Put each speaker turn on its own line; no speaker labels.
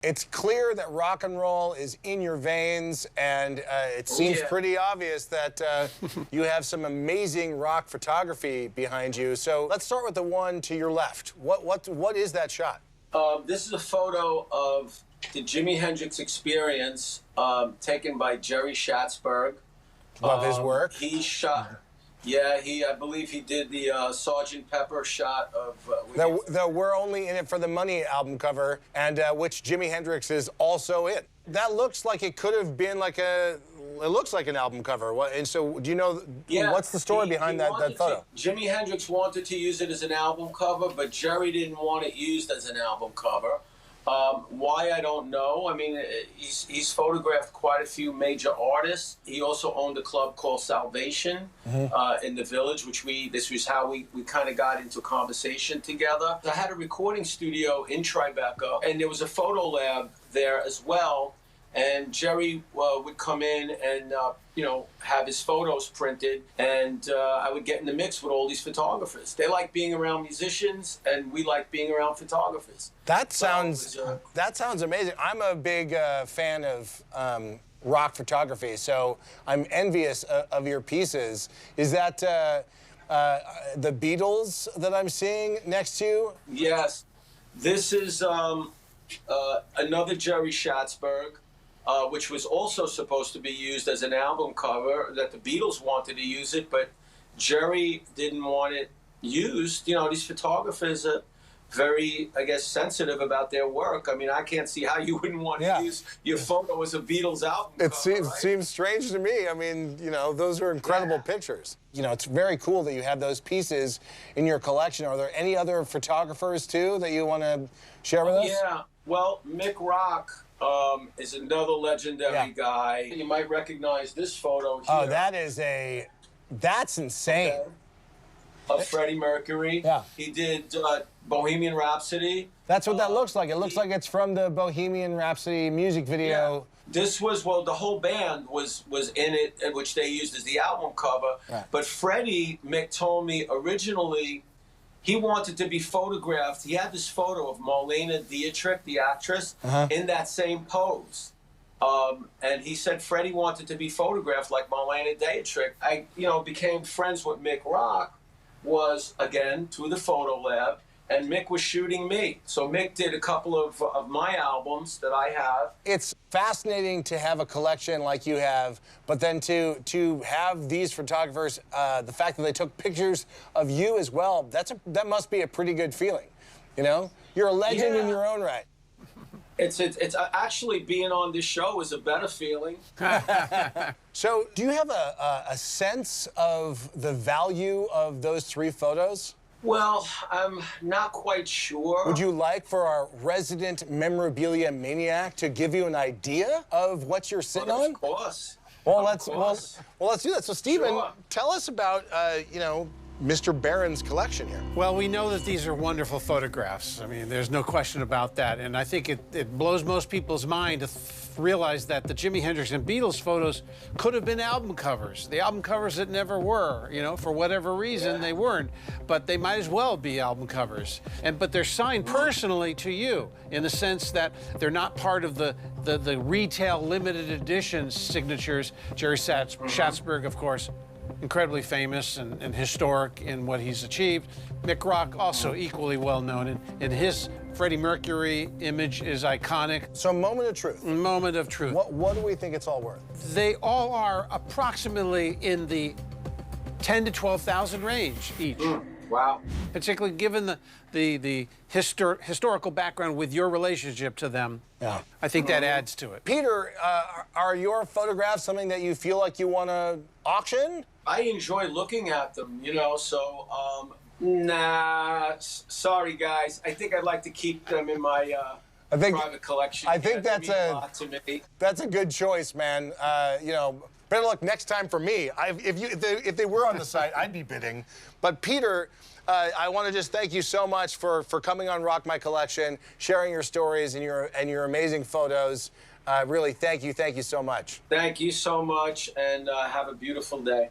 It's clear that rock and roll is in your veins, and it seems pretty obvious that you have some amazing rock photography behind you. So let's start with the one to your left. What is that shot?
This is a photo of the Jimi Hendrix Experience taken by Jerry Schatzberg.
Love his work.
He shot. Yeah, I believe he did the Sgt. Pepper shot of...
the We're Only In It For The Money album cover, and which Jimi Hendrix is also in. That looks like it could have been like it looks like an album cover. And so, do you know, what's the story behind that photo?
Jimi Hendrix wanted to use it as an album cover, but Jerry didn't want it used as an album cover. Why, I don't know. I mean, he's photographed quite a few major artists. He also owned a club called Salvation in the Village, which this was how we kind of got into conversation together. I had a recording studio in Tribeca, and there was a photo lab there as well. And Jerry would come in and, you know, have his photos printed, and I would get in the mix with all these photographers. They like being around musicians, and we like being around photographers.
That sounds amazing. I'm a big fan of rock photography, so I'm envious of your pieces. Is that the Beatles that I'm seeing next to you?
Yes. This is another Jerry Schatzberg. Which was also supposed to be used as an album cover, that the Beatles wanted to use it, but Jerry didn't want it used. You know, these photographers are very, I guess, sensitive about their work. I mean, I can't see how you wouldn't want to use your photo as a Beatles album cover,
It seems strange to me. I mean, you know, those are incredible pictures. You know, it's very cool that you have those pieces in your collection. Are there any other photographers, too, that you want to share with us?
Yeah, well, Mick Rock is another legendary guy. You might recognize this photo here.
Oh, that's insane.
Okay. Of Freddie Mercury.
Yeah.
He did Bohemian Rhapsody.
That's what that looks like. It looks like it's from the Bohemian Rhapsody music video.
Yeah. This was, well, the whole band was in it, which they used as the album cover.
Right.
But Freddie, Mick told me, originally, he wanted to be photographed. He had this photo of Marlene Dietrich, the actress, in that same pose. And he said Freddie wanted to be photographed like Marlene Dietrich. I, you know, became friends with Mick Rock, was, again, through the photo lab, and Mick was shooting me. So Mick did a couple of my albums that I have. It's
fascinating to have a collection like you have, but then to have these photographers, the fact that they took pictures of you as well, that must be a pretty good feeling, you know? You're a legend in your own right.
It's actually, being on this show is a better feeling.
So do you have a sense of the value of those 3 photos?
Well, I'm not quite sure.
Would you like for our resident memorabilia maniac to give you an idea of what you're sitting on?
Of course.
Well, let's do that. So, Stephen, tell us about you know, Mr. Barron's collection here.
Well, we know that these are wonderful photographs. I mean, there's no question about that. And I think it blows most people's mind to realize that the Jimi Hendrix and Beatles photos could have been album covers. The album covers that never were, you know, for whatever reason they weren't. But they might as well be album covers. But they're signed personally to you in the sense that they're not part of the retail limited edition signatures. Jerry Schatzberg, of course, incredibly famous and historic in what he's achieved. Mick Rock, also equally well known, and his Freddie Mercury image is iconic.
So, moment of truth.
Moment of truth.
What do we think it's all worth?
They all are approximately in the 10 to 12,000 range each.
Wow.
Particularly given the historical background with your relationship to them.
Yeah.
I think that adds to it.
Peter, are your photographs something that you feel like you want to auction?
I enjoy looking at them, you know, so, nah, sorry, guys. I think I'd like to keep them in my private collection.
I think
that's a lot to me.
That's a good choice, man. You know, better luck next time for me. If they were on the site, I'd be bidding. But Peter, I want to just thank you so much for coming on Rock My Collection, sharing your stories and your amazing photos. Really, thank you so much.
Thank you so much, and have a beautiful day.